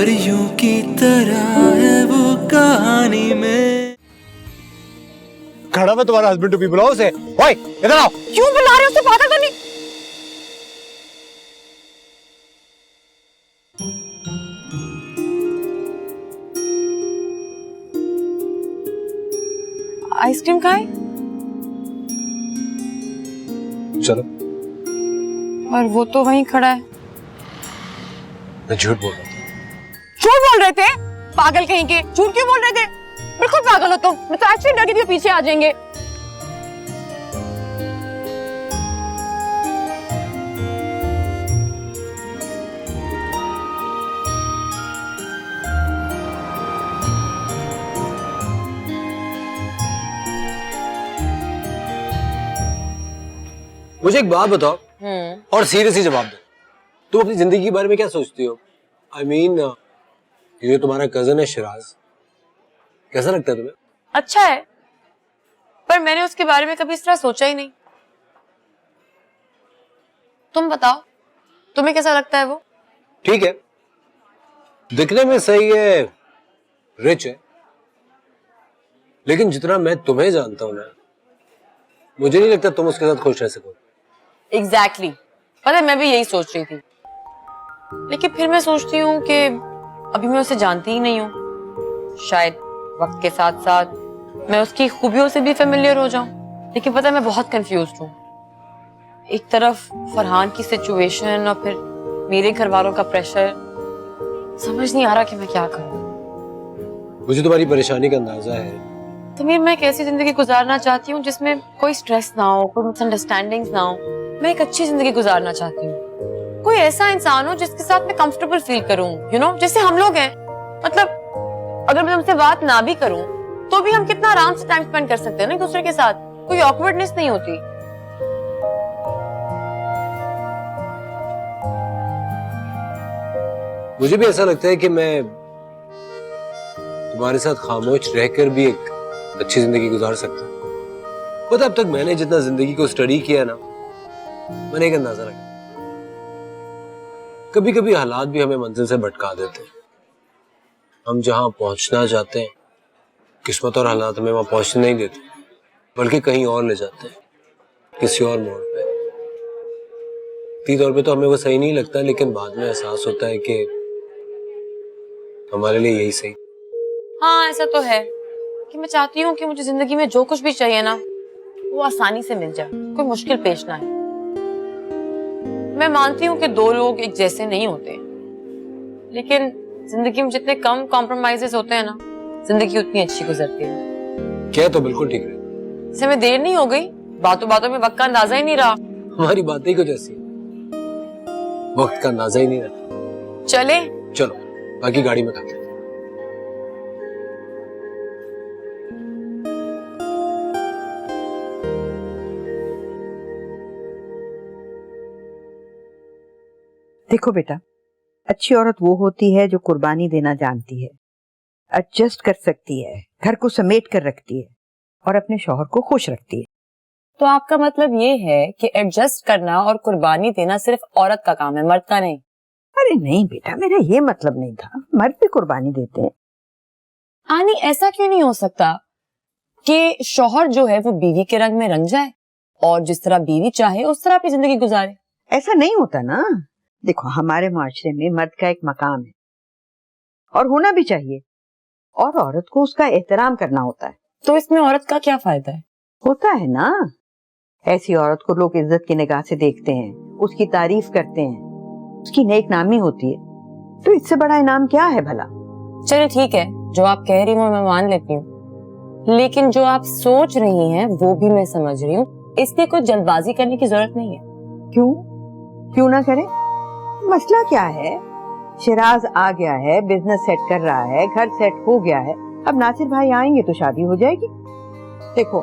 परियों की तरह है वो कहानी में। खड़ा हुआ तुम्हारा हस्बैंड टू बी, बुलाओ उसे। ओए इधर आओ। क्यों बुला रहे हो उसे? पागल तो नहीं? आइसक्रीम खाए? चलो। और वो तो वहीं खड़ा है। मैं झूठ बोल रहा था। झूठ बोल रहे थे? पागल कहीं के, झूठ क्यों बोल रहे थे? बिल्कुल पागल हो तुम। मैं तो एक्चुअली डर गई थी पीछे आ जाएंगे। मुझे एक बात बताओ और सीरियसली जवाब दो। तुम अपनी जिंदगी के बारे में क्या सोचती हो? आई मीन, ये तुम्हारा कजन है शिराज, कैसा लगता है तुम्हें? अच्छा है, पर मैंने उसके बारे में कभी इस तरह सोचा ही नहीं। तुम बताओ, तुम्हें कैसा लगता है वो? ठीक है, दिखने में सही है, रिच है, लेकिन जितना मैं तुम्हें जानता हूं ना, मुझे नहीं लगता तुम उसके साथ खुश रह सकोगे। एग्जैक्टली पता है, मैं भी यही सोच रही थी, लेकिन फिर मैं सोचती हूँ कि अभी मैं उसे जानती ही नहीं हूँ। शायद वक्त के साथ साथ मैं उसकी खूबियों से भी फेमिलियर हो जाऊं। लेकिन पता है, मैं बहुत कंफ्यूज्ड हूँ। एक तरफ फरहान की सिचुएशन और फिर मेरे घर वालों का प्रेशर, समझ नहीं आ रहा कि मैं क्या करूँ। मुझे तुम्हारी परेशानी का अंदाजा है। तमीर, मैं एक ऐसी जिंदगी गुजारना चाहती हूँ जिसमें कोई स्ट्रेस ना हो, कोई मिसअंडरस्टैंडिंग्स ना हो। मैं एक अच्छी जिंदगी गुजारना चाहती हूँ। कोई ऐसा इंसान हो जिसके साथ मैं कंफर्टेबल फील करूँ, यू नो, जैसे हम लोग हैं। मतलब अगर मैं तुमसे बात ना भी करूँ तो भी हम कितना आराम से टाइम स्पेंड कर सकते हैं ना एक दूसरे के साथ। कोई ऑकवर्डनेस नहीं होती। मुझे भी ऐसा लगता है कि मैं तुम्हारे साथ खामोश रहकर भी एक अच्छी जिंदगी गुजार सकता हूँ। पता अब तक मैंने जितना जिंदगी को स्टडी किया ना, मैंने एक अंदाजा रखा, कभी कभी हालात भी हमें मंजिल से भटका देते हैं। हम जहां पहुंचना चाहते हैं, किस्मत और हालात हमें वहां पहुंचने नहीं देते, बल्कि कहीं और ले जाते हैं, किसी और मोड़ पे। इतनी तौर पे तो हमें वो सही नहीं लगता, लेकिन बाद में एहसास होता है कि हमारे लिए यही सही। हाँ, ऐसा तो है कि मैं चाहती हूँ कि मुझे जिंदगी में जो कुछ भी चाहिए ना, वो आसानी से मिल जाए, कोई मुश्किल पेश ना आए। मैं मानती हूँ कि दो लोग एक जैसे नहीं होते, लेकिन जिंदगी में जितने कम कॉम्प्रोमाइजेस होते हैं ना, जिंदगी उतनी अच्छी गुजरती है। क्या तो बिल्कुल ठीक है। इससे मैं देर नहीं हो गई? बातों बातों में वक्त का अंदाजा ही नहीं रहा। हमारी बातें ही कुछ ऐसी, वक्त का अंदाजा ही नहीं रहता। चले? चलो, बाकी गाड़ी में खाते हैं। देखो बेटा, अच्छी औरत वो होती है जो कुर्बानी देना जानती है, एडजस्ट कर सकती है, घर को समेट कर रखती है और अपने शौहर को खुश रखती है। तो आपका मतलब ये है कि एडजस्ट करना और कुर्बानी देना सिर्फ औरत का काम है, मर्द का नहीं? अरे नहीं बेटा, मेरा ये मतलब नहीं था। मर्द भी कुर्बानी देते हैं। आनी, ऐसा क्यों नहीं हो सकता कि शौहर जो है वो बीवी के रंग में रंग जाए और जिस तरह बीवी चाहे उस तरह अपनी जिंदगी गुजारे? ऐसा नहीं होता ना। देखो, हमारे माशरे में मर्द का एक मकाम है और होना भी चाहिए, और औरत को उसका एहतराम करना होता है। तो इसमें औरत का क्या फायदा है? होता है ना, ऐसी औरत को लोग इज्जत की निगाह से देखते हैं, उसकी तारीफ करते हैं, उसकी नेक नामी होती है। तो इससे बड़ा इनाम क्या है भला? चलिए ठीक है, जो आप कह रही हूँ मैं मान लेती हूँ, लेकिन जो आप सोच रही हैं वो भी मैं समझ रही हूँ। इसलिए कोई जल्दबाजी करने की जरूरत नहीं है। क्यों ना करें? मसला क्या है? शिराज आ गया है, बिजनेस सेट कर रहा है, घर सेट हो गया है, अब नासिर भाई आएंगे तो शादी हो जाएगी। देखो,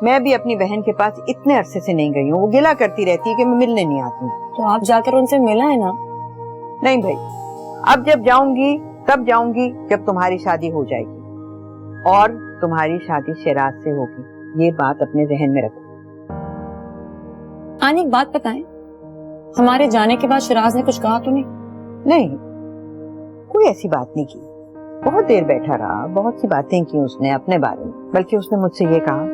मैं भी अपनी बहन के पास इतने अरसे से नहीं गई हूँ, वो गिला करती रहती है कि मैं मिलने नहीं आती। तो आप जाकर उनसे मिला है ना? नहीं भाई, अब जब जाऊंगी तब जाऊंगी जब तुम्हारी शादी हो जाएगी, और तुम्हारी शादी शिराज से होगी, ये बात अपने जहन में रखो। आनी, एक बात बताएं, हमारे जाने के बाद शिराज ने कुछ कहा तो नहीं? नहीं, कोई ऐसी बात नहीं की। बहुत देर बैठा रहा, बहुत सी बातें की उसने अपने बारे में। बल्कि उसने मुझसे ये कहा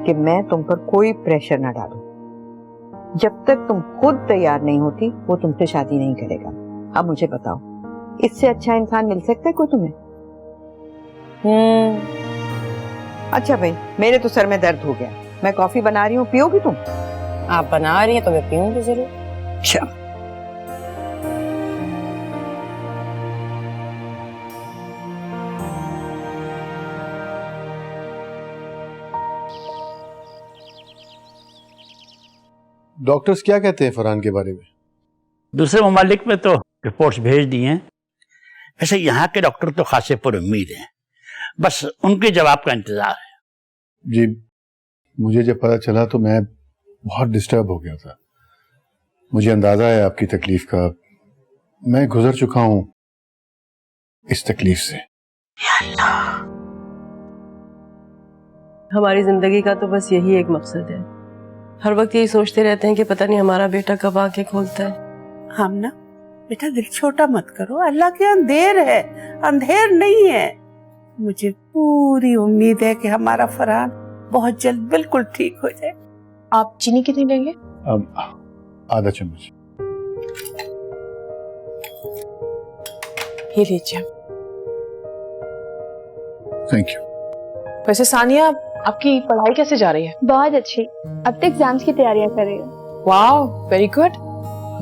कि मैं तुम पर कोई प्रेशर न डालूं, जब तक तुम खुद तैयार नहीं होती वो तुमसे शादी नहीं करेगा। अब मुझे बताओ, इससे अच्छा इंसान मिल सकता है कोई तुम्हें? अच्छा भाई, मेरे तो सर में दर्द हो गया, मैं कॉफी बना रही हूँ, पियोगी तुम? आप बना रही हैं तो मैं पीऊंगी जरूर। अच्छा। डॉक्टर्स क्या कहते हैं फरहान के बारे में? दूसरे ममालिक में तो रिपोर्ट्स भेज दी हैं। वैसे यहाँ के डॉक्टर तो खासे पर उम्मीद हैं, बस उनके जवाब का इंतजार है। जी, मुझे जब पता चला तो मैं बहुत डिस्टर्ब हो गया था। मुझे अंदाजा है आपकी तकलीफ का, मैं गुजर चुका हूं इस तकलीफ से। हमारी जिंदगी का तो बस यही एक मकसद है, हर वक्त यही सोचते रहते हैं कि पता नहीं हमारा बेटा कब आके खोलता है। हम ना बेटा दिल छोटा मत करो, अल्लाह के अंधेर है, अंधेर नहीं है। मुझे पूरी उम्मीद है कि हमारा फरहान बहुत जल्द बिल्कुल ठीक हो जाए। आप चीनी कितनी लेंगे? आधा चम्मच। ये लीजिए। Thank you. वैसे सानिया, आपकी पढ़ाई कैसे जा रही है? बहुत अच्छी, अब तक एग्जाम्स की तैयारियां कर रही हूँ। Wow, very good.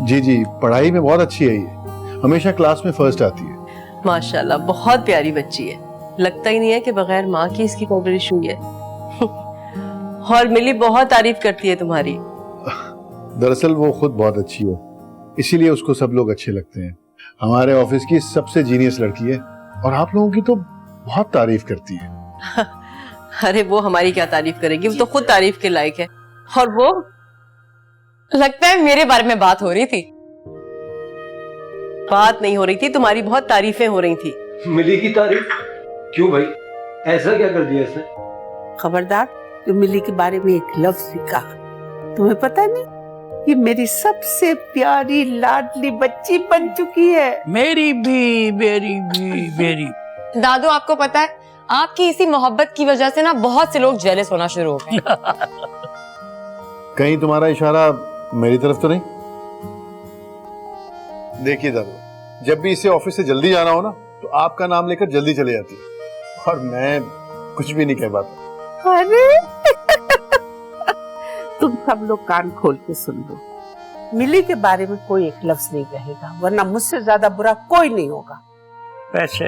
जी जी, पढ़ाई में बहुत अच्छी है ये, हमेशा क्लास में फर्स्ट आती है। माशाल्लाह, बहुत प्यारी बच्ची है, लगता ही नहीं है कि बगैर माँ की इसकी परवरिश हुई है। और मिली बहुत तारीफ करती है तुम्हारी। दरअसल वो खुद बहुत अच्छी है, इसीलिए उसको सब लोग अच्छे लगते हैं। हमारे ऑफिस की सबसे जीनियस लड़की है और आप लोगों की तो बहुत तारीफ करती है। अरे वो हमारी क्या तारीफ करेगी, वो तो खुद तारीफ के लायक है। और वो लगता है मेरे बारे में बात हो रही थी। बात नहीं हो रही थी, तुम्हारी बहुत तारीफें हो रही थी। मिली की तारीफ? क्यों भाई, ऐसा क्या कर दिया इसने? खबरदार, जो मिली के बारे में एक लफ्ज भी कहा। तुम्हें पता नहीं, ये मेरी सबसे प्यारी लाडली बच्ची बन चुकी है। मेरी भी। दादू, आपको पता है आपकी इसी मोहब्बत की वजह से ना बहुत से लोग जेलस होना शुरू हो गए। कहीं तुम्हारा इशारा मेरी तरफ तो नहीं? देखिए दादू, जब भी इसे ऑफिस से जल्दी जाना हो ना तो आपका नाम लेकर जल्दी चले जाती है और मैं कुछ भी नहीं कह पाता। अरे तुम सब लोग कान खोल के सुन लो, मिली के बारे में कोई एक लफ्ज नहीं कहेगा, वरना मुझसे ज्यादा बुरा कोई नहीं होगा। वैसे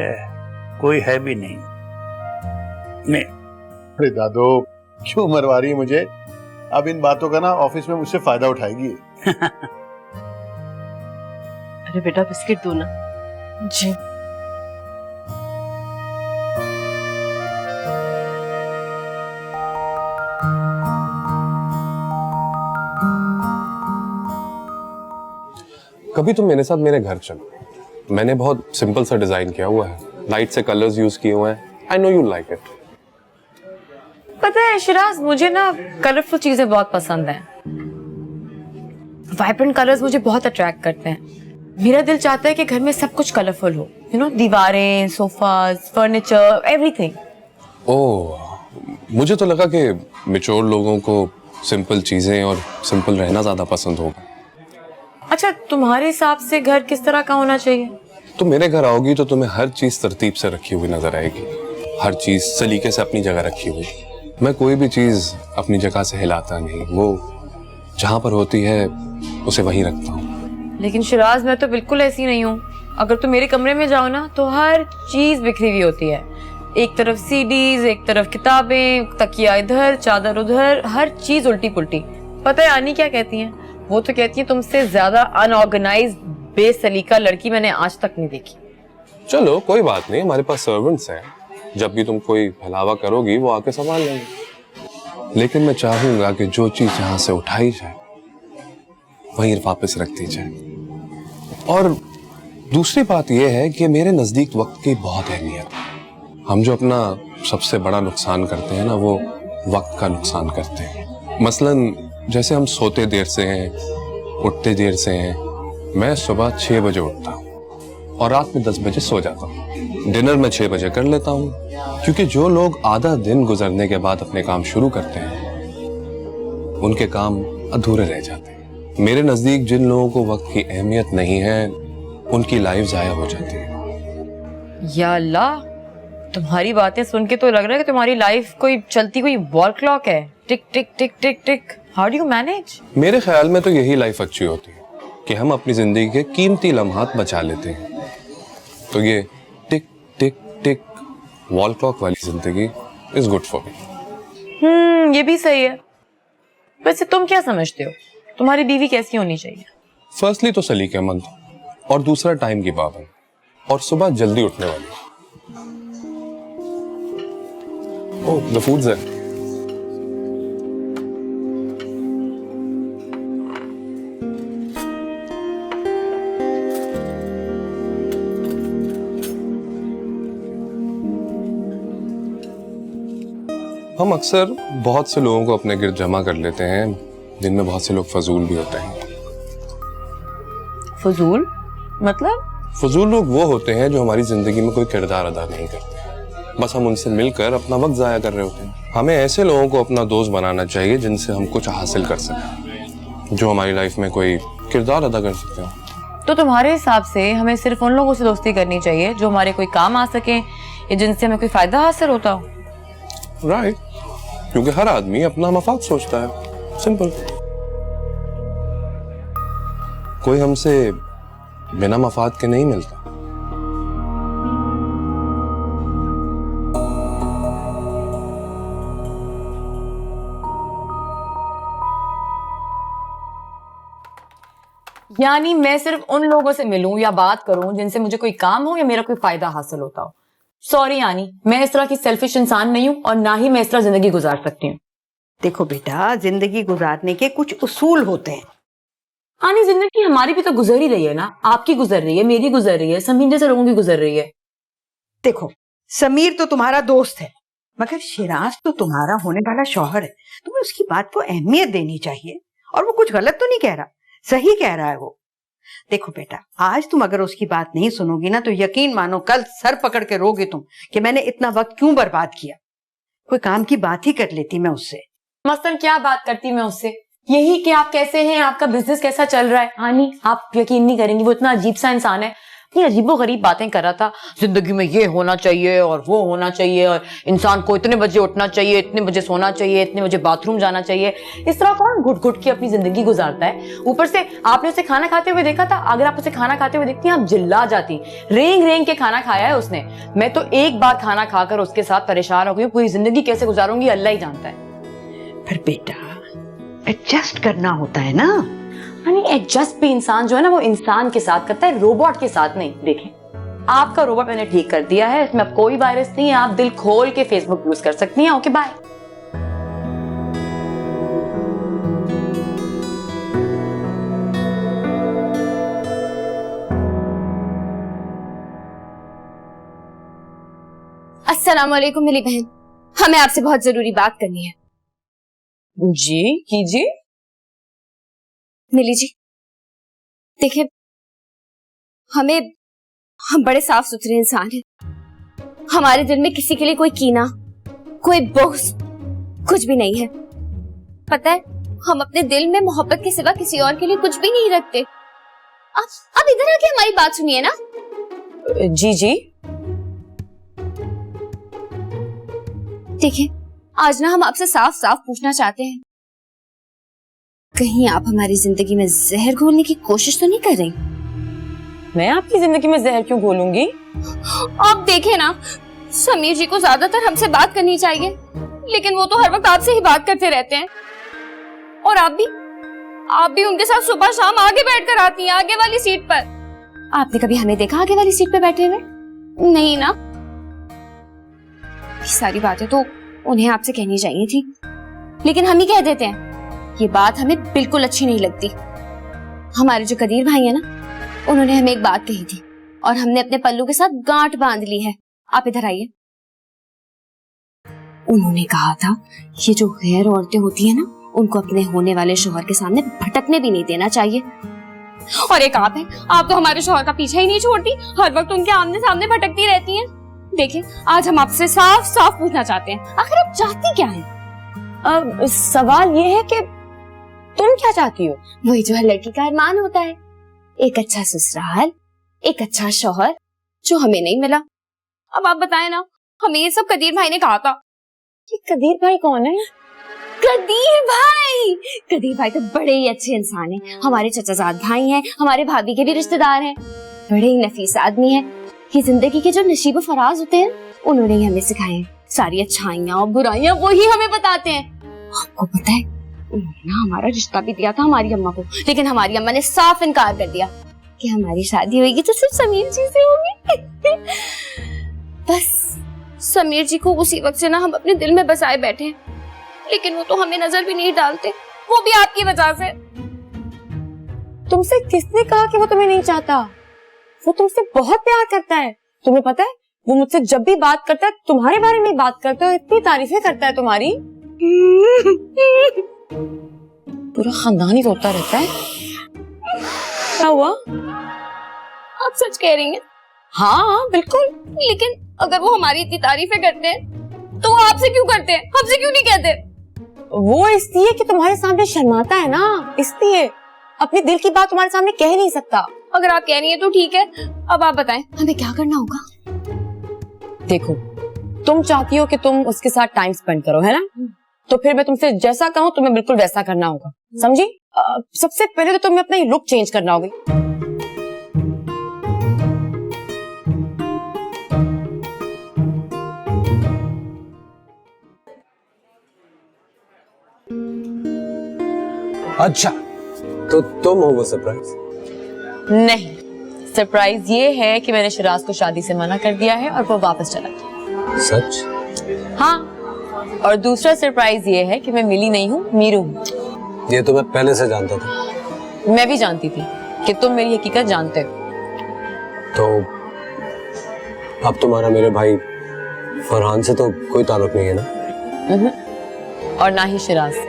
कोई है भी नहीं। अरे दादू, क्यों मरवा रही है मुझे? अब इन बातों का ना ऑफिस में मुझसे फायदा उठाएगी। अरे बेटा, बिस्किट दो ना। जी। कभी तुम मेरे साथ मेरे घर चलो, मैंने बहुत सिंपल सा डिजाइन किया हुआ है, लाइट से कलर्स यूज किए हुए हैं। I know you like it. पता है शिराज, मुझे ना कलरफुल चीजें बहुत पसंद हैं। वाइब्रेंट कलर्स मुझे बहुत अट्रैक्ट करते हैं। मेरा दिल चाहता है कि घर में सब कुछ कलरफुल हो, यू नो, दीवारें, सोफाज, फर्नीचर, एवरीथिंग। ओह, मुझे तो लगा कि मैच्योर लोगों को सिंपल चीजें और सिंपल रहना ज्यादा पसंद होगा। अच्छा, तुम्हारे हिसाब से घर किस तरह का होना चाहिए? तुम मेरे घर आओगी तो तुम्हें हर चीज तरतीब से रखी हुई नजर आएगी, हर चीज सलीके से अपनी जगह रखी हुई। मैं कोई भी चीज अपनी जगह से हिलाता नहीं, वो जहां पर होती है उसे वहीं रखता हूँ। लेकिन शिराज, मैं तो बिल्कुल ऐसी नहीं हूँ। अगर तुम मेरे कमरे में जाओ ना तो हर चीज बिखरी हुई होती है। एक तरफ सीडीज, एक तरफ किताबें, तकिया इधर, चादर उधर, हर चीज उल्टी पुल्टी। पता है आनी क्या कहती हैं? वो तो कहती है तुमसे ज्यादा अनऑर्गेनाइज्ड, बेसलीका लड़की मैंने आज तक नहीं देखी। चलो कोई बात नहीं, हमारे पास सर्वेंट्स हैं, जब भी तुम कोई भलावा करोगी वो आके संभाल लेंगे। लेकिन मैं चाहूंगा कि जो चीज यहाँ से उठाई जाए वहीं वापस रख दी जाए। और दूसरी बात यह है कि मेरे नजदीक वक्त की बहुत अहमियत है। हम जो अपना सबसे बड़ा नुकसान करते हैं ना, वो वक्त का नुकसान करते हैं। मसलन जैसे हम सोते देर से हैं, उठते देर से हैं। मैं सुबह 6 बजे उठता हूँ और रात में 10 बजे सो जाता हूँ। डिनर मैं 6 बजे कर लेता हूँ, क्योंकि जो लोग आधा दिन गुजरने के बाद अपने काम शुरू करते हैं उनके काम अधूरे रह जाते हैं। मेरे नजदीक जिन लोगों को वक्त की अहमियत नहीं है उनकी लाइफ जाया हो जाती है। या अल्लाह, तुम्हारी बातें सुन के तो लग रहा है कि तुम्हारी लाइफ कोई चलती कोई वॉल क्लॉक है। Tick tick tick tick tick. How do you manage? मेरे ख्याल में तो यही लाइफ अच्छी होती है कि हम अपनी जिंदगी के कीमती लम्हात बचा लेते हैं। तो ये टिक टिक टिक वॉल क्लॉक वाली जिंदगी इज गुड फॉर मी। ये भी सही है। वैसे तुम क्या समझते हो तुम्हारी बीवी कैसी होनी चाहिए? फर्स्टली तो सलीकेमंद, और दूसरा टाइम की पाबंद, और सुबह जल्दी उठने वाली। ओह, द फूड्स है। हम अक्सर बहुत से लोगों को अपने गिर्द जमा कर लेते हैं, जिनमें बहुत से लोग फजूल भी होते हैं। फजूल मतलब? फजूल लोग वो होते हैं जो हमारी जिंदगी में कोई किरदार अदा नहीं करते, बस हम उनसे मिलकर अपना वक्त जाया कर रहे होते हैं। हमें ऐसे लोगों को अपना दोस्त बनाना चाहिए जिनसे हम कुछ हासिल कर सकें, जो हमारी लाइफ में कोई किरदार अदा कर सकते हो। तो तुम्हारे हिसाब से हमें सिर्फ उन लोगों से दोस्ती करनी चाहिए जो हमारे कोई काम आ सके या जिनसे हमें कोई फायदा हासिल होता हो। राइट, क्योंकि हर आदमी अपना मफाद सोचता है। सिंपल। कोई हमसे बिना मफाद के नहीं मिलता। यानी मैं सिर्फ उन लोगों से मिलूं या बात करूं जिनसे मुझे कोई काम हो या मेरा कोई फायदा हासिल होता हो। सॉरी यानी, मैं इस तरह की सेल्फिश इंसान नहीं हूं और ना ही मैं इस तरह जिंदगी गुजार सकती हूँ। देखो बेटा, जिंदगी गुजारने के कुछ उसूल होते हैं। आनी जिंदगी हमारी भी तो गुजर ही रही है ना। आपकी गुजर रही है, मेरी गुजर रही है, समीर जैसे लोगों की गुजर रही है। देखो, समीर तो तुम्हारा दोस्त है, मगर शिराज तो तुम्हारा होने वाला शौहर है। तुम्हें उसकी बात को अहमियत देनी चाहिए। और वो कुछ गलत तो नहीं कह रहा, सही कह रहा है वो। देखो बेटा, आज तुम अगर उसकी बात नहीं सुनोगी ना तो यकीन मानो कल सर पकड़ के रोगे तुम कि मैंने इतना वक्त क्यों बर्बाद किया। कोई काम की बात ही कर लेती मैं उससे। मस्तन क्या बात करती मैं उससे? यही कि आप कैसे हैं, आपका बिजनेस कैसा चल रहा है। आनी, आप यकीन नहीं करेंगी, वो इतना अजीब सा इंसान है। इतनी अजीबो गरीब बातें कर रहा था, जिंदगी में ये होना चाहिए और वो होना चाहिए, और इंसान को इतने बजे उठना चाहिए, इतने बजे सोना चाहिए, इतने बजे बाथरूम जाना चाहिए। इस तरह कौन घुट घुट के अपनी जिंदगी गुजारता है? ऊपर से आपने उसे खाना खाते हुए देखा था? अगर आप उसे खाना खाते हुए देखती आप चिल्ला जाती। रेंग रेंग के खाना खाया है उसने। मैं तो एक बार खाना खाकर उसके साथ परेशान हो गई। पूरी जिंदगी कैसे गुजारूंगी अल्लाह ही जानता है। पर बेटा, एडजस्ट करना होता है ना। यानी एडजस्ट भी इंसान जो है ना वो इंसान के साथ करता है, रोबोट के साथ नहीं। देखें, आपका रोबोट मैंने ठीक कर दिया है, इसमें अब कोई वायरस नहीं है। आप दिल खोल के फेसबुक यूज कर सकती हैं। Okay, bye. अस्सलाम वालेकुम मिली बहन, हमें आपसे बहुत जरूरी बात करनी है। जी कीजिए। मिली जी, देखिए, हम बड़े साफ सुथरे इंसान हैं। हमारे दिल में किसी के लिए कोई कीना, कोई बुग़्ज़ कुछ भी नहीं है। पता है, हम अपने दिल में मोहब्बत के सिवा किसी और के लिए कुछ भी नहीं रखते। आप इधर आके हमारी बात सुनिए ना। जी जी। देखिए, आज ना हम आपसे साफ साफ पूछना चाहते हैं, कहीं आप हमारी जिंदगी में जहर घोलने की कोशिश तो नहीं कर रही? मैं आपकी जिंदगी में जहर क्यों घोलूंगी? आप देखें ना, समीर जी को ज्यादातर हमसे बात करनी चाहिए, लेकिन वो तो हर वक्त आपसे ही बात करते रहते हैं। और आप भी उनके साथ सुबह शाम आगे बैठकर आती हैं, आगे वाली सीट पर। आपने कभी हमें देखा आगे वाली सीट पर बैठे हुए? नहीं ना। ये सारी बातें तो उन्हें आपसे कहनी चाहिए थी, लेकिन हम ही कह देते हैं। ये बात हमें बिल्कुल अच्छी नहीं लगती। हमारे जो कदीर भाई है ना, उन्होंने हमें एक बात कही थी और हमने अपने पल्लू के साथ गांठ बांध ली है। आप इधर आइए। उन्होंने कहा था, ये जो गैर औरतें होती है ना, उनको अपने होने वाले शौहर के सामने भटकने भी नहीं देना चाहिए। और एक आप है, आप तो हमारे शौहर का पीछा ही नहीं छोड़ती, हर वक्त उनके आमने सामने भटकती रहती हैं। देखिए, आज हम आपसे साफ साफ पूछना चाहते हैं, आखिर आप चाहती क्या हैं? अब सवाल ये है कि तुम क्या चाहती हो? वही जो हर लड़की का अरमान होता है, एक अच्छा ससुराल, एक अच्छा शौहर, जो हमें नहीं मिला। अब आप बताएं ना, हमें ये सब कदीर भाई ने कहा था। ये कदीर भाई कौन है? कदीर भाई, कदीर भाई तो बड़े ही अच्छे इंसान हैं, हमारे चचाजाद भाई हैं, हमारे भाभी के भी रिश्तेदार हैं, बड़े ही नफीस आदमी हैं। ये जिंदगी के जो नशीब फराज होते हैं, उन्होंने ही हमें सिखाए हैं। सारी अच्छाइयाँ और बुराइयाँ वही हमें बताते हैं। आपको पता है, उन्होंने ना हमारा रिश्ता भी दिया था हमारी अम्मा को, लेकिन हमारी अम्मा ने साफ इनकार कर दिया कि हमारी शादी होगी तो सिर्फ समीर जी से होगी। बस समीर जी को उसी वक्त से ना हम अपने दिल में बसाए बैठे हैं, लेकिन वो तो हमें नजर भी नहीं डालते, वो भी आपकी वजह से। तुमसे किसने कहा कि वो तुम्हें नहीं चाहता? वो तुमसे बहुत प्यार करता है, तुम्हें पता है? वो मुझसे जब भी बात करता है तुम्हारे बारे में बात करता है, इतनी तारीफें करता है तुम्हारी। पूरा खानदान ही रोता रहता है। क्या हुआ? आप सच कह रही हैं? हाँ बिल्कुल। लेकिन अगर वो हमारी इतनी तारीफें करते हैं तो वो आपसे क्यों करते हैं, हमसे क्यों नहीं कहते? वो इसलिए कि तुम्हारे सामने शर्माता है ना, इसलिए अपने दिल की बात तुम्हारे सामने कह नहीं सकता। अगर आप कह रही हैं तो ठीक है, अब आप बताएं हमें क्या करना होगा? देखो, तुम चाहती हो कि तुम उसके साथ टाइम स्पेंड करो, है ना? तो फिर मैं तुमसे जैसा कहूँ तुम्हें बिल्कुल वैसा करना होगा, समझी? सबसे पहले तो तुम्हें अपना लुक चेंज करना होगा। अच्छा, तो तुम हो वो सरप्राइज? नहीं, सरप्राइज ये है कि मैंने शिराज को शादी से मना कर दिया है और वो वापस चला गया। सच? हाँ, और दूसरा सरप्राइज ये है कि मैं मिली नहीं हूँ, मीरू हूँ। ये तो मैं पहले से जानता था। मैं भी जानती थी कि तुम मेरी हकीकत जानते हो। तो अब तुम्हारा मेरे भाई फरहान से तो कोई ताल्लुक नहीं है ना? और ना ही शिराज से।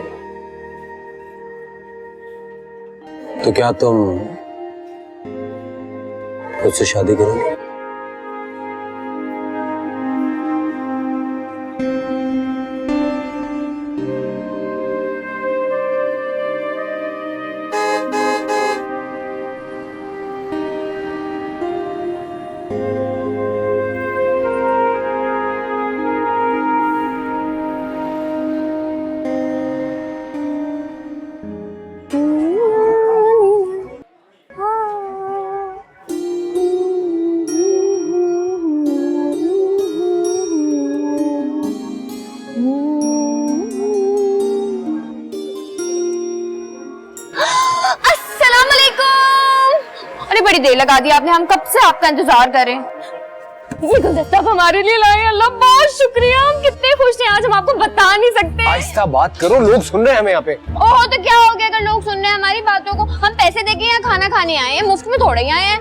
तो क्या तुम मुझसे शादी करोगे? बड़ी देर लगा दी आपने, हम कब से आपका इंतजार कर रहे हैं। ये गुलदस्ता आप हमारे लिए लाए, अल्लाह बहुत शुक्रिया, हम कितने खुश हैं आज, हम आपको बता नहीं सकते। आहिस्ता बात करो, लोग सुन रहे हैं हमें यहाँ पे। ओह तो क्या हो गया अगर लोग सुन रहे हैं हमारी बातों को? हम पैसे देके यहाँ खाना खाने आए हैं, मुफ्त में थोड़े ही आए हैं।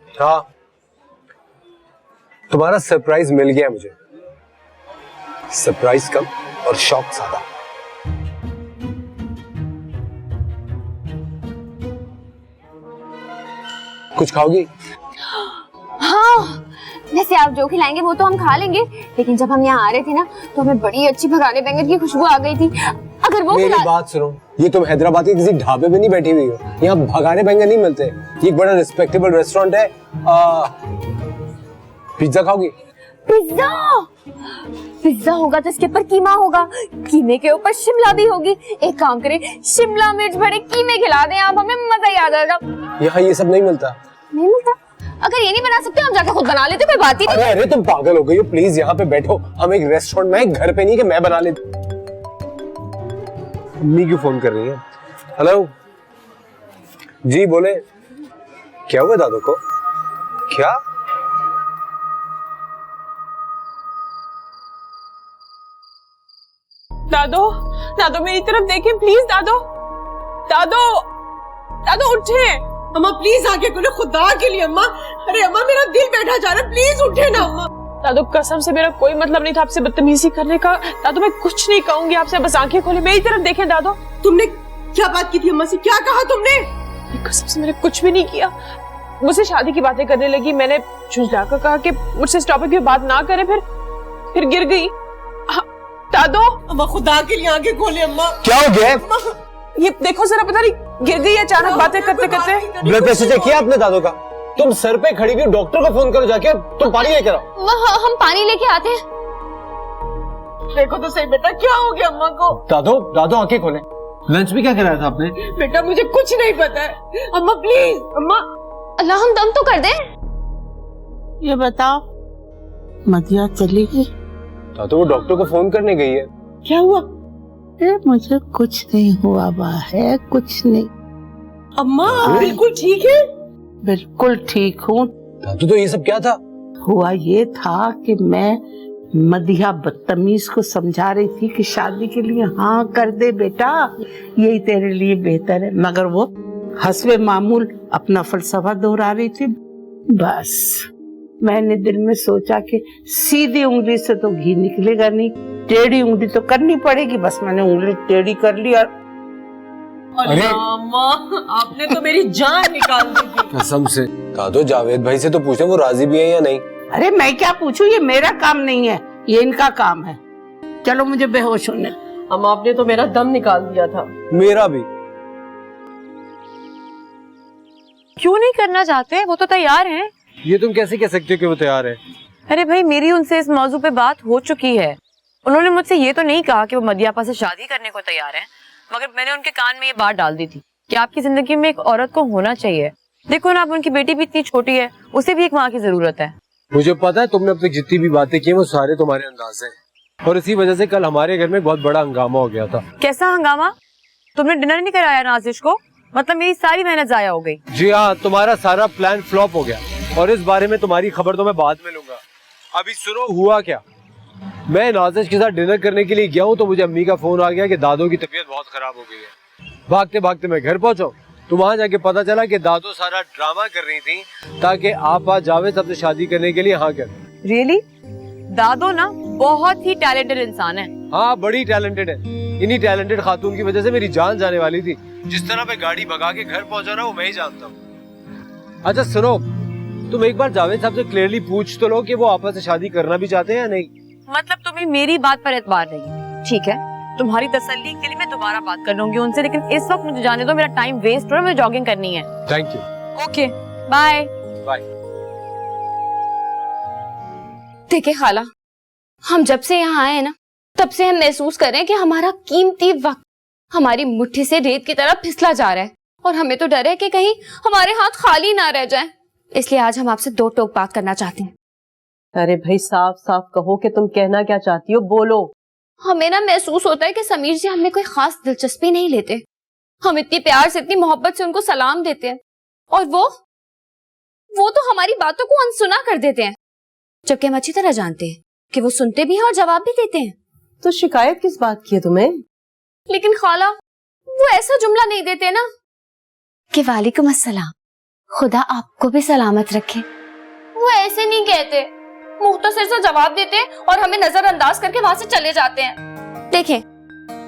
हाँ, तुम्हारा सरप्राइज मिल गया मुझे। सरप्राइज कम और शॉक ज्यादा। कुछ खाओगी? हाँ, वैसे आप जो खिलाएंगे वो तो हम खा लेंगे, लेकिन जब हम यहाँ आ रहे थे ना तो हमें बड़ी अच्छी भगाने बैंगन की खुशबू आ गई थी। अगर वो मेरी बात सुनो, ये तुम हैदराबाद के किसी ढाबे में नहीं बैठी हुई हो, यहाँ भगाने बैंगन नहीं मिलते। ये एक बड़ा रिस्पेक्टेबल रेस्टोरेंट है। पिज्जा खाओगी? पिज्जा? पिज्जा होगा तो इसके ऊपर कीमा होगा, कीमे के ऊपर शिमला भी होगी। एक काम करें, शिमला मिर्च भरे कीमे खिला दें आप, हमें मजा ही आ जाएगा। यहाँ ये सब नहीं मिलता। नहीं मिलता? अगर ये नहीं बना सकते हम जाके खुद बना लेते, कोई बात ही नहीं। अरे तुम पागल हो गई हो, प्लीज यहाँ पे बैठो। हम एक रेस्टोरेंट में, घर पे नहीं कि मैं बना लेती। अम्मी क्यों फोन कर रही है? हेलो जी, बोले। क्या हुआ दादू को? क्या? दादो, दादो मेरी तरफ देखें प्लीज। दादो, दादो, दादो उठे। अम्मा प्लीज आगे करो, खुदा के लिए अम्मा। अरे अम्मा मेरा दिल बैठा जा रहा है, प्लीज उठे ना अम्मा। दादू कसम से मेरा कोई मतलब नहीं था आपसे बदतमीजी करने का। दादू मैं कुछ नहीं कहूंगी आपसे, बस आंखें खोले मेरी तरफ देखें। दादू तुमने क्या बात की थी अम्मा से, क्या कहा तुमने? कसम से मैंने कुछ भी नहीं किया। मुझसे शादी की बातें करने लगी, मैंने झुंझलाकर कहा कि मुझसे इस टॉपिक पे बात ना करें, फिर गिर गई। दादू अम्मा खुदा के लिए आंखें खोले अम्मा। क्या हो गया? ये देखो जरा, पता नहीं गिर गई अचानक बातें करते करते। ब्लड प्रेशर चेक किया आपने दादू का? तुम सर पे खड़ी हुई डॉक्टर को फोन करो जाके, तुम पानी लेकर आओ। हम पानी लेके आते हैं। देखो तो सही बेटा, क्या हो गया अम्मा को? दादू आंखें खोले। लंच में क्या कराया था आपने? बेटा मुझे कुछ नहीं पता है अम्मा, प्लीज अम्मा। अल्लाह हम दम तो कर दे। ये बताओ मदिया चली गई? दादू वो डॉक्टर को फोन करने गई है। क्या हुआ? मुझे कुछ नहीं हुआ है, कुछ नहीं। अम्मा बिल्कुल ठीक है? बिल्कुल ठीक हूँ। दादू तो ये सब क्या था? हुआ ये था कि मैं मदिया बदतमीज को समझा रही थी कि शादी के लिए हाँ कर दे बेटा, यही तेरे लिए बेहतर है, मगर वो हस्बे मामूल अपना फलसफा दोहरा रही थी। बस मैंने दिल में सोचा कि सीधी उंगली से तो घी निकलेगा नहीं, टेढ़ी उंगली तो करनी पड़ेगी। बस मैंने उंगली टेढ़ी कर ली और अरे अम्मा आपने तो मेरी जान निकाल दी थी। कसम से। दादू जावेद भाई से तो पूछे वो राजी भी है या नहीं। अरे मैं क्या पूछूं, ये मेरा काम नहीं है, ये इनका काम है। चलो मुझे बेहोश होने। अम्मा आपने तो मेरा दम निकाल दिया था। मेरा भी। क्यों नहीं करना चाहते? वो तो तैयार हैं। ये तुम कैसे कह सकते हो कि वो तैयार है? अरे भाई मेरी उनसे इस मौजू पे बात हो चुकी है। उन्होंने मुझसे ये तो नहीं कहा कि वो मदियापा से शादी करने को तैयार हैं, मगर मैंने उनके कान में ये बात डाल दी थी कि आपकी जिंदगी में एक औरत को होना चाहिए। देखो ना, अब उनकी बेटी भी इतनी छोटी है, उसे भी एक माँ की जरूरत है। मुझे पता है तुमने अब तक जितनी भी बातें की वो सारे तुम्हारे अंदाज हैं, और इसी वजह से कल हमारे घर में बहुत बड़ा हंगामा हो गया था। कैसा हंगामा? तुमने डिनर नहीं कराया नाजिश को, मतलब मेरी सारी मेहनत जाया हो गई। जी हाँ, तुम्हारा सारा प्लान फ्लॉप हो गया, और इस बारे में तुम्हारी खबर तो मैं बाद में लूंगा। अभी सुनो हुआ क्या। मैं नाजिश के साथ डिनर करने के लिए गया हूँ तो मुझे अम्मी का फोन आ गया कि दादू की तबीयत बहुत खराब हो गई है। भागते भागते मैं घर पहुंचा तो वहां जाके पता चला कि दादू सारा ड्रामा कर रही थी ताकि आप आज जावेद सबसे शादी करने के लिए हाँ कर। रियली? दादू ना बहुत ही टैलेंटेड इंसान है। हाँ बड़ी टैलेंटेड है। इन्हीं टैलेंटेड खातून की वजह से मेरी जान जाने वाली थी। जिस तरह मैं गाड़ी भगा के घर पहुंचा ना वो मैं ही जानता हूँ। अच्छा सुनो, तुम एक बार जावेद साहब से क्लियरली पूछ तो लो कि वो आपस में शादी करना भी चाहते हैं या नहीं। मतलब तुम्हें मेरी बात पर एतबार नहीं? ठीक है, तुम्हारी तसल्ली के लिए मैं दोबारा बात कर लूंगी उनसे, लेकिन इस वक्त मुझे जाने दो, मेरा टाइम वेस्ट हो रहा है, मुझे जॉगिंग करनी है। Thank you. Okay bye bye. देखिए खाला, हम जब से यहाँ आए हैं ना, तब से हम महसूस कर रहे हैं कि हमारा कीमती वक्त हमारी मुट्ठी से रेत की तरह फिसला जा रहा है, और हमें तो डर है कि कहीं हमारे हाथ खाली ना रह जाएं। इसलिए आज हम आपसे दो टोक बात करना चाहते हैं। अरे भाई साफ साफ कहो कि तुम कहना क्या चाहती हो, बोलो। हमें ना महसूस होता है कि समीर जी हमें कोई खास दिलचस्पी नहीं लेते। हम इतनी प्यार से, इतनी मोहब्बत से उनको सलाम देते हैं, और वो तो हमारी बातों को अनसुना कर देते हैं, जबकि हम अच्छी तरह जानते हैं कि वो सुनते भी हैं और जवाब भी देते हैं। तो शिकायत किस बात की है तुम्हें? लेकिन खाला, वो ऐसा जुमला नहीं देते ना कि वालेकुम अस्सलाम, खुदा आपको भी सलामत रखे। वो ऐसे नहीं कहते, मुख्तसर सा जवाब देते हैं और हमें नजरअंदाज करके वहां से चले जाते हैं। देखें,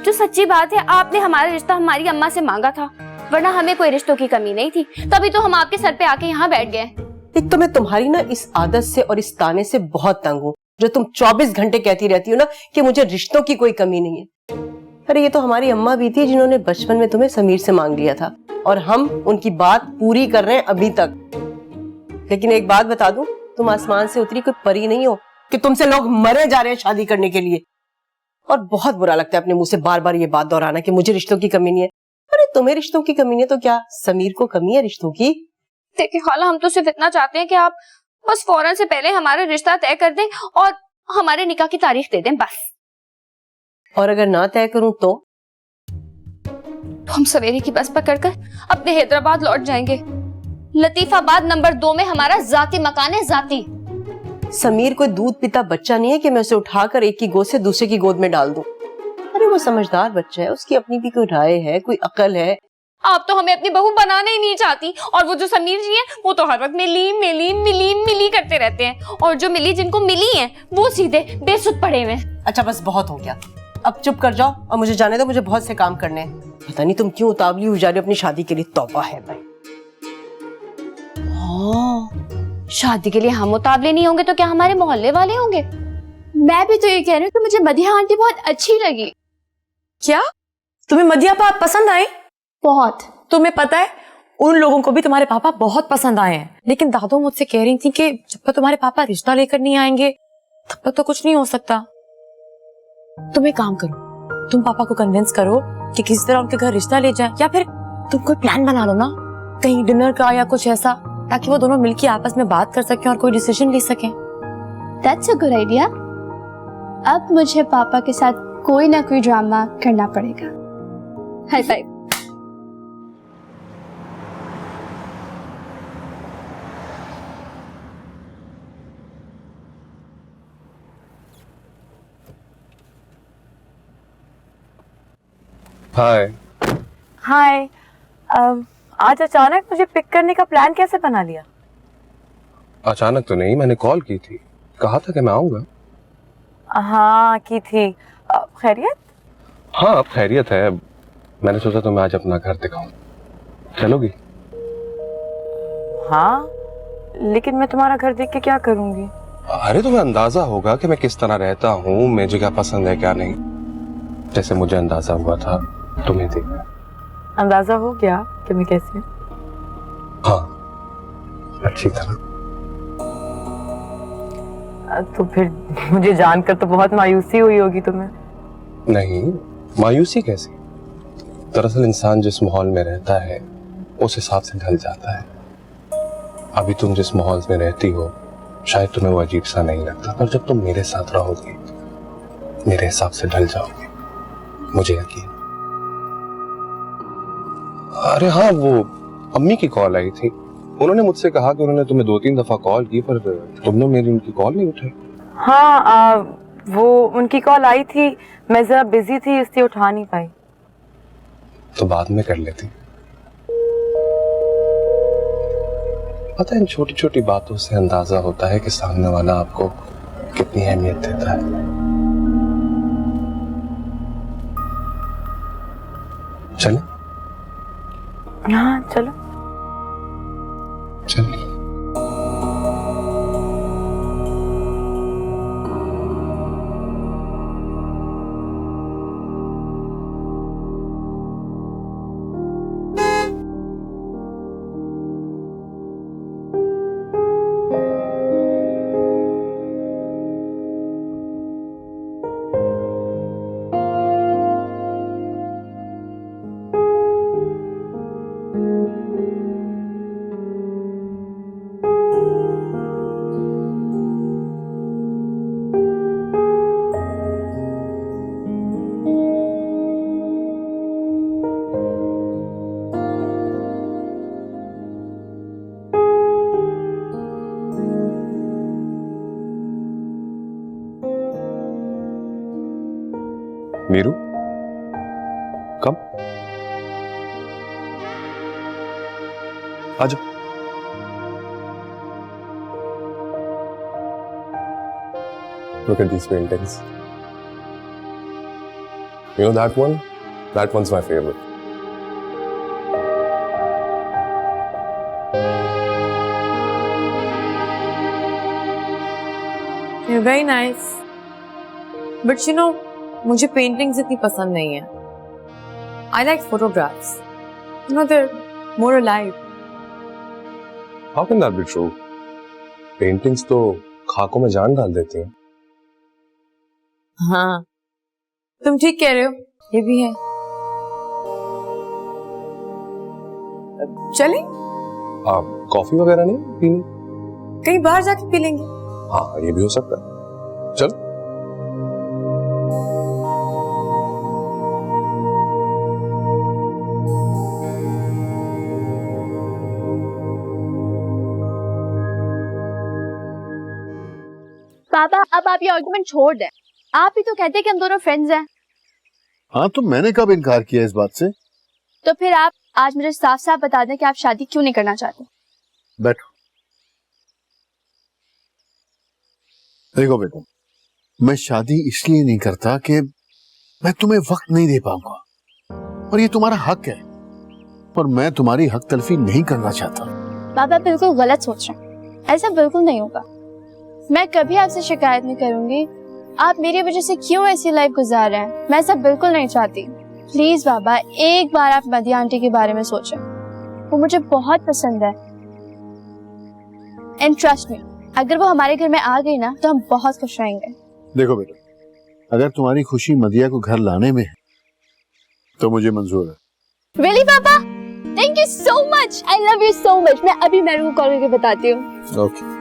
जो सच्ची बात है, आपने हमारा रिश्ता हमारी अम्मा से मांगा था, वरना हमें कोई रिश्तों की कमी नहीं थी, तभी तो हम आपके सर पे आके यहाँ बैठ गए। एक तो मैं तुम्हारी ना इस आदत से और इस ताने से बहुत तंग हूँ, जो तुम 24 घंटे कहती रहती हो ना कि मुझे रिश्तों की कोई कमी नहीं है। अरे ये तो हमारी अम्मा भी थी जिन्होंने बचपन में तुम्हें समीर से मांग लिया था, और हम उनकी बात पूरी कर रहे हैं अभी तक। लेकिन एक बात बता दूं, तुम आसमान से उतरी कोई परी नहीं हो कि तुमसे लोग मरे जा रहे हैं शादी करने के लिए। और बहुत बुरा लगता है अपने मुंह से बार बार ये बात दोहराना कि मुझे रिश्तों की कमी नहीं है। अरे तुम्हें रिश्तों की कमी नहीं है तो क्या समीर को कमी है रिश्तों की? देखिए खाला, हम तो सिर्फ इतना चाहते हैं कि आप बस फौरन से पहले हमारा रिश्ता तय कर दें और हमारे निकाह की तारीख दे दें, बस। और अगर ना तय करूं तो हम सवेरे की बस पकड़कर अपने हैदराबाद लौट जाएंगे। लतीफाबाद नंबर 2 में हमारा जाती मकान है, जाती। समीर कोई दूध पीता बच्चा नहीं है कि मैं उसे उठाकर एक की गोद से दूसरे की गोद में डाल दूं। अरे वो समझदार बच्चा है, उसकी अपनी भी कोई राय है, कोई अकल है। आप तो हमें अपनी बहू बनाना ही नहीं चाहती, और वो जो समीर जी हैं वो तो हर वक्त मिली मिली मिली मिली करते रहते हैं, और जो मिली जिनको मिली है वो सीधे बेसुध पड़े हुए हैं। अच्छा बस बहुत हो गया, अब चुप कर जाओ और मुझे जाने दो, मुझे बहुत से काम करने हैं। पता नहीं तुम क्यों उतावली हो जा रही हो अपनी शादी के लिए, तौबा है भाई। शादी के लिए हम उतावले नहीं होंगे तो क्या हमारे मोहल्ले वाले होंगे? मैं भी तो ये कह रही हूँ कि मुझे मदिया आंटी बहुत अच्छी लगी। क्या तुम्हें मदिया पापा पसंद आए? बहुत। तुम्हें पता है उन लोगों को भी तुम्हारे पापा बहुत पसंद आए हैं, लेकिन दादू मुझसे कह रही थी कि जब तक तुम्हारे पापा रिश्ता लेकर नहीं आएंगे तब तक तो कुछ नहीं हो सकता। तुम एक काम करो, तुम पापा को कन्विंस करो कि किसी तरह उनके घर रिश्ता ले जाए, या फिर तुम कोई प्लान बना लो ना, कहीं डिनर का या कुछ ऐसा, ताकि वो दोनों मिलकर आपस में बात कर सकें और कोई डिसीजन ले सकें। That's a good idea. अब मुझे पापा के साथ कोई ना कोई ड्रामा करना पड़ेगा। High five. हाय। हाय, आज अचानक मुझे पिक करने का प्लान कैसे बना लिया? अचानक तो नहीं, मैंने कॉल की थी, कहा था कि मैं आऊंगा। हाँ की थी। खैरियत? हाँ अब खैरियत है, मैंने सोचा तो मैं आज अपना घर दिखाऊं, चलोगी? हाँ, लेकिन मैं तुम्हारा घर देख के क्या करूंगी? अरे तुम्हें अंदाजा होगा कि मैं किस तरह रहता हूँ, मुझे क्या पसंद है क्या नहीं, जैसे मुझे अंदाजा हुआ था तुम्हें देख। अंदाजा हो गया कि मैं कैसी हूँ? हाँ अच्छी तरह। तो फिर मुझे जानकर तो बहुत मायूसी हुई होगी तुम्हें। नहीं, मायूसी कैसी? दरअसल इंसान जिस माहौल में रहता है उस हिसाब से ढल जाता है। अभी तुम जिस माहौल में रहती हो शायद तुम्हें वो अजीब सा नहीं लगता, पर जब तुम मेरे साथ रहोगी मेरे हिसाब से ढल जाओगे, मुझे यकीन। अरे हाँ, वो अम्मी की कॉल आई थी, उन्होंने मुझसे कहा कि उन्होंने तुम्हें 2-3 दफा कॉल की पर तुमने मेरी उनकी कॉल नहीं उठाई। हाँ, वो उनकी कॉल आई थी, मैं जरा बिजी थी इसलिए उठा नहीं पाई। तो बाद में कर लेती। पता है इन छोटी छोटी बातों से अंदाजा होता है कि सामने वाला आपको कितनी अहमियत देता है। चले? हाँ चलो। चलिए। मीरू, कम आ जाओ। Look at these paintings. You know that one? That one's my favorite. You're very nice. But you know, मुझे पेंटिंग्स इतनी पसंद नहीं है। I like photographs. You know, they're more alive. How can that be true? Paintings तो खाकों में जान डाल देती हैं। हाँ, तुम ठीक कह रहे हो, ये भी है। चलें? कॉफी वगैरह नहीं पीनी? कहीं बाहर जाके पी लेंगे। हाँ ये भी हो सकता है, चल। पापा अब आप ये आर्गुमेंट छोड़ दें, आप ही तो कहते हैं कि हम दोनों फ्रेंड्स हैं। हाँ तो मैंने कब इनकार किया इस बात से? तो फिर आप आज मुझे साफ साफ बता दें कि आप शादी क्यों नहीं करना चाहते। बैठो। देखो बेटा, मैं शादी इसलिए नहीं करता कि मैं तुम्हें वक्त नहीं दे पाऊंगा, और ये तुम्हारा हक है, और मैं तुम्हारी हक तलफी नहीं करना चाहता। बाबा बिल्कुल गलत सोच रहे हैं, ऐसा बिल्कुल नहीं होगा। मैं कभी आपसे शिकायत नहीं करूंगी। आप मेरी वजह से क्यों ऐसी लाइफ गुजार रहे हैं, मैं ऐसा बिल्कुल नहीं चाहती। प्लीज बाबा, एक बार आप मदिया आंटी के बारे में सोचें, वो मुझे बहुत पसंद है। एंड ट्रस्ट मी, अगर वो हमारे घर में आ गई ना तो हम बहुत खुश रहेंगे। देखो बेटा, अगर तुम्हारी खुशी मदिया को घर लाने में है तो मुझे मंजूर है। रियली पापा, thank you so much, I love you so much. मैं अभी मैरू को कॉल करके बताती हूँ। ओके।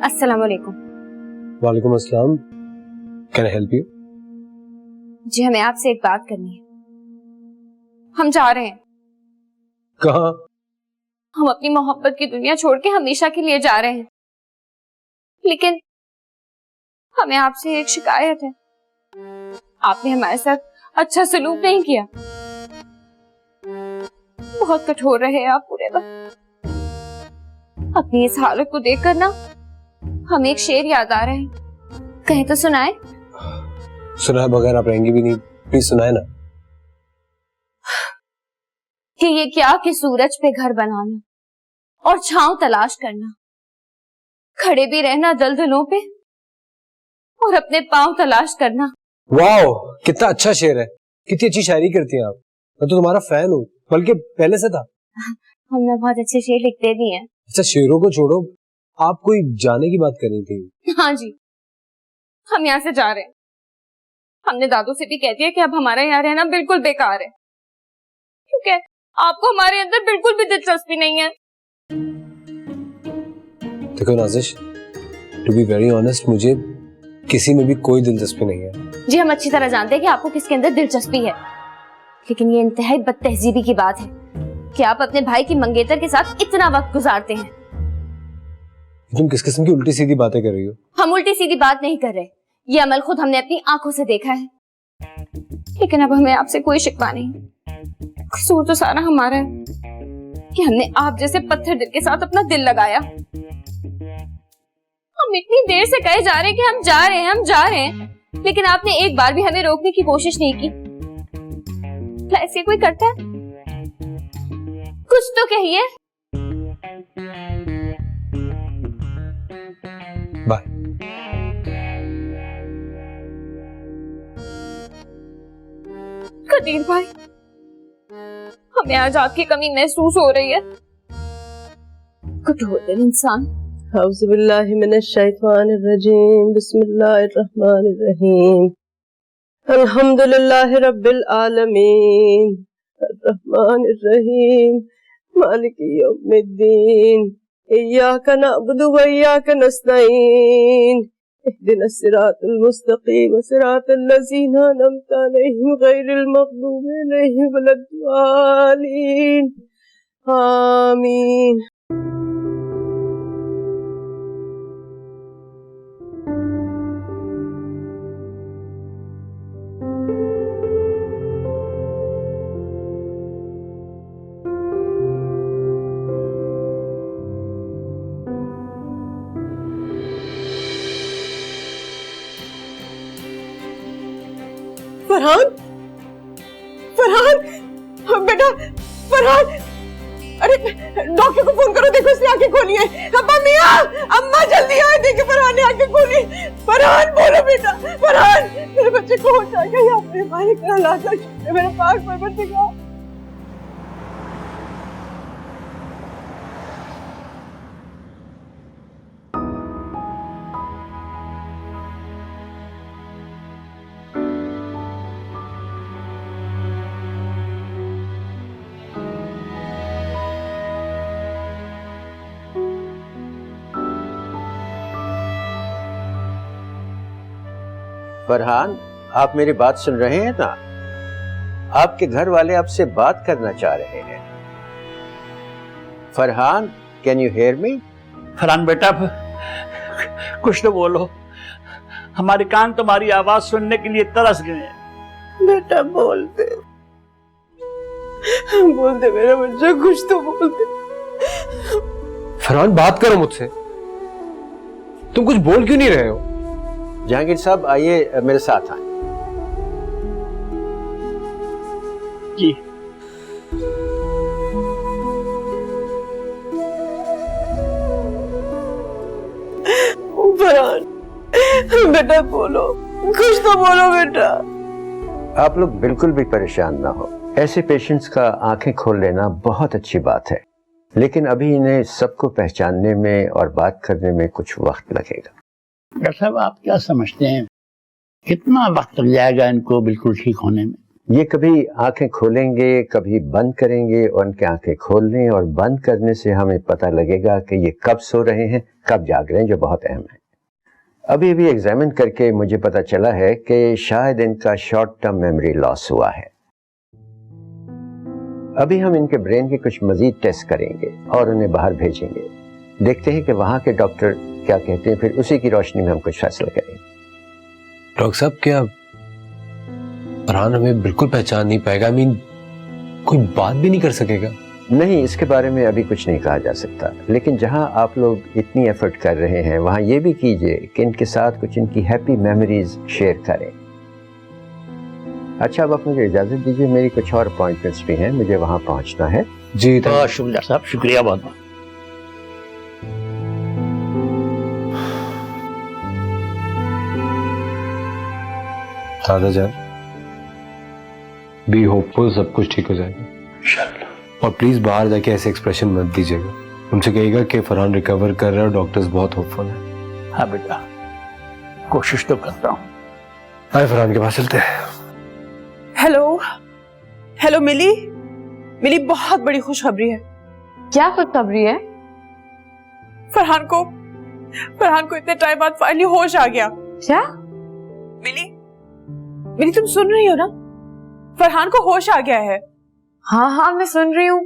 अस्सलाम वालेकुम। वालेकुम अस्सलाम। Can I help you? जी, हमें आपसे एक बात करनी है। हम जा रहे हैं। कहाँ? हम अपनी मोहब्बत की दुनिया छोड़ के हमेशा के लिए जा रहे हैं, लेकिन हमें आपसे एक शिकायत है। आपने हमारे साथ अच्छा सलूक नहीं किया, बहुत कठोर रहे आप पूरे वक्त। अपनी इस हालत को देखकर ना हमें एक शेर याद आ रहा है, कहीं तो सुनाए। सुनाए बगैर आप रहेंगी भी नहीं, प्लीज सुनाए ना। कि ये क्या कि सूरज पे घर बनाना और छांव तलाश करना, खड़े भी रहना दलदलों पे और अपने पांव तलाश करना। वाओ, कितना अच्छा शेर है, कितनी अच्छी शायरी करती हैं आप। मैं तो तुम्हारा फैन हूँ, बल्कि पहले से था। हमने बहुत अच्छे शेर लिखते भी हैं। अच्छा, शेरों को छोड़ो, आप कोई जाने की बात कर रही थी। हाँ जी, हम यहाँ से जा रहे हैं। हमने दादू से भी कह दिया कि अब हमारा यहाँ रहना बिल्कुल बेकार है, क्योंकि आपको हमारे अंदर बिल्कुल भी दिलचस्पी नहीं है। देखो Nazish, to be very honest, मुझे किसी में भी कोई दिलचस्पी नहीं है। जी, हम अच्छी तरह जानते हैं कि आपको किसके अंदर दिलचस्पी है, लेकिन ये इंतहाई बदतहजीबी की बात है कि आप अपने भाई की मंगेतर के साथ इतना वक्त गुजारते हैं। तुम किस किस्म की उल्टी सीधी बातें कर रही हो? हम उल्टी सीधी बात नहीं कर रहे, ये अमल खुद हमने अपनी आंखों से देखा है। लेकिन अब हमें आपसे कोई शिकवा नहीं, कसूर तो सारा हमारा है कि हमने आप जैसे पत्थर दिल के साथ अपना दिल लगाया। हम इतनी देर से कहे जा रहे हैं कि हम जा रहे हैं, हम जा रहे हैं, लेकिन आपने एक बार भी हमें रोकने की कोशिश नहीं की। क्या ऐसे कोई करता है? कुछ तो कहिए। बाय। कदीर भाई, हमें आज आपकी कमी महसूस हो रही है। कठोर दिल इंसान। औज़ुबिल्लाहि मिनश्शैतानिर्रजीम, बिस्मिल्लाहिर्रहमानिर्रहीम, अल्हम्दुलिल्लाहि रब्बिल आलमीन, अर्रहमानिर्रहीम, मालिकी यौमिद्दीन, इय्याका नअबुदु व इय्याका नस्तईन, इहदिनस सिरातल मुस्तकीम, सिरातल लज़ीना अनअमता अलैहिम गैरिल मग़दूबि अलैहिम वलद्दालीन, आमीन। फरहान, फरहान बेटा, फरहान, अरे डॉक्टर को फोन करो, देखो इसने आंखें खोली है। अब्बा मियां, अम्मा जल्दी आए, देखो फरहान ने आंखें खोली। फरहान बोलो बेटा, फरहान मेरे बच्चे को हो जाएगा, या अपने मालिक का लाजा शुक्र मेरे पाक परवरदिगार। फरहान, आप मेरी बात सुन रहे हैं ना? आपके घर वाले आपसे बात करना चाह रहे हैं। Farhan, can you hear me? Farhan बेटा, कुछ तो बोलो, हमारे कान तुम्हारी आवाज सुनने के लिए तरस गए हैं। बेटा बोल दे मेरा बच्चा, कुछ तो बोल दे। फरहान बात करो मुझसे, तुम कुछ बोल क्यों नहीं रहे हो? जहांगीर साहब आइए मेरे साथ आए। जी फरहान बेटा बोलो, कुछ तो बोलो बेटा। आप लोग बिल्कुल भी परेशान ना हो। ऐसे पेशेंट्स का आंखें खोल लेना बहुत अच्छी बात है, लेकिन अभी इन्हें सबको पहचानने में और बात करने में कुछ वक्त लगेगा। डॉक्टर साहब, आप क्या समझते हैं कितना वक्त लग जाएगा इनको बिल्कुल ठीक होने में? ये कभी आंखें खोलेंगे, कभी बंद करेंगे, और उनके आंखें खोलने और बंद करने से हमें पता लगेगा कि ये कब सो रहे हैं, कब जाग रहे हैं, जो बहुत अहम है। अभी भी एग्जामिन करके मुझे पता चला है कि शायद इनका शॉर्ट टर्म मेमोरी लॉस हुआ है। अभी हम इनके ब्रेन के कुछ मजीद टेस्ट करेंगे और उन्हें बाहर भेजेंगे। देखते हैं कि वहां के डॉक्टर क्या कहते हैं, फिर उसी की रोशनी में हम कुछ फैसला करेंगे। डॉक्टर साहब, क्या फरहान हमें बिल्कुल पहचान नहीं पाएगा? आई मीन, कोई बात भी नहीं कर सकेगा? नहीं, इसके बारे में अभी कुछ नहीं कहा जा सकता, लेकिन जहां आप लोग इतनी एफर्ट कर रहे हैं वहां ये भी कीजिए कि इनके साथ कुछ इनकी हैप्पी मेमोरीज शेयर करें। अच्छा, अब आप मुझे इजाजत दीजिए, मेरी कुछ और अपॉइंटमेंट्स भी हैं, मुझे वहां पहुंचना है। जी बहुत शुक्रिया साहब, शुक्रिया बहुत बहुत। दादा जान, बी होपफुल, सब कुछ ठीक हो जाएगा इंशाल्लाह। और प्लीज बाहर जाके ऐसे एक्सप्रेशन मत दीजिएगा। उनसे कहिएगा कि फरहान रिकवर कर रहा है और डॉक्टर्स बहुत होपफुल हैं। हाँ बेटा, कोशिश तो करता हूँ। आए फरहान के पास चलते हैं। हेलो मिली, बहुत बड़ी खुशखबरी है। क्या खुशखबरी है? फरहान को इतने टाइम बाद फाइनली होश आ गया। क्या? मिली तुम सुन रही हो ना? फरहान को होश आ गया है। हाँ मैं सुन रही हूँ।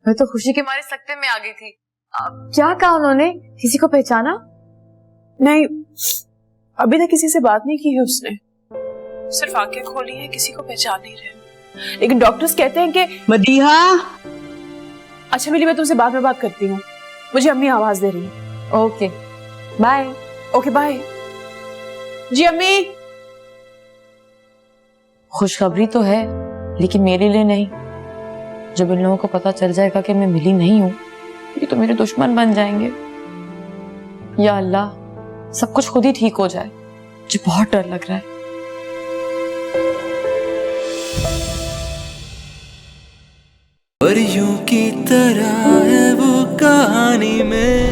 मैं तो खुशी के मारे सकते में आ गई थी। क्या कहा उन्होंने? किसी को पहचाना? नहीं, अभी तक किसी से बात नहीं की है उसने, सिर्फ आंखें खोली है, किसी को पहचान नहीं रहे। लेकिन डॉक्टर्स कहते हैं कि मदीहा। अच्छा मिली, मैं तुमसे बाद में बात करती हूँ, मुझे अम्मी आवाज दे रही है। Okay bye. Okay bye. जी अम्मी। खुशखबरी तो है, लेकिन मेरे लिए नहीं। जब इन लोगों को पता चल जाएगा कि मैं मिली नहीं हूँ, ये तो मेरे दुश्मन बन जाएंगे। या अल्लाह, सब कुछ खुद ही ठीक हो जाए। मुझे बहुत डर लग रहा है। परियों की तरह है वो कहानी में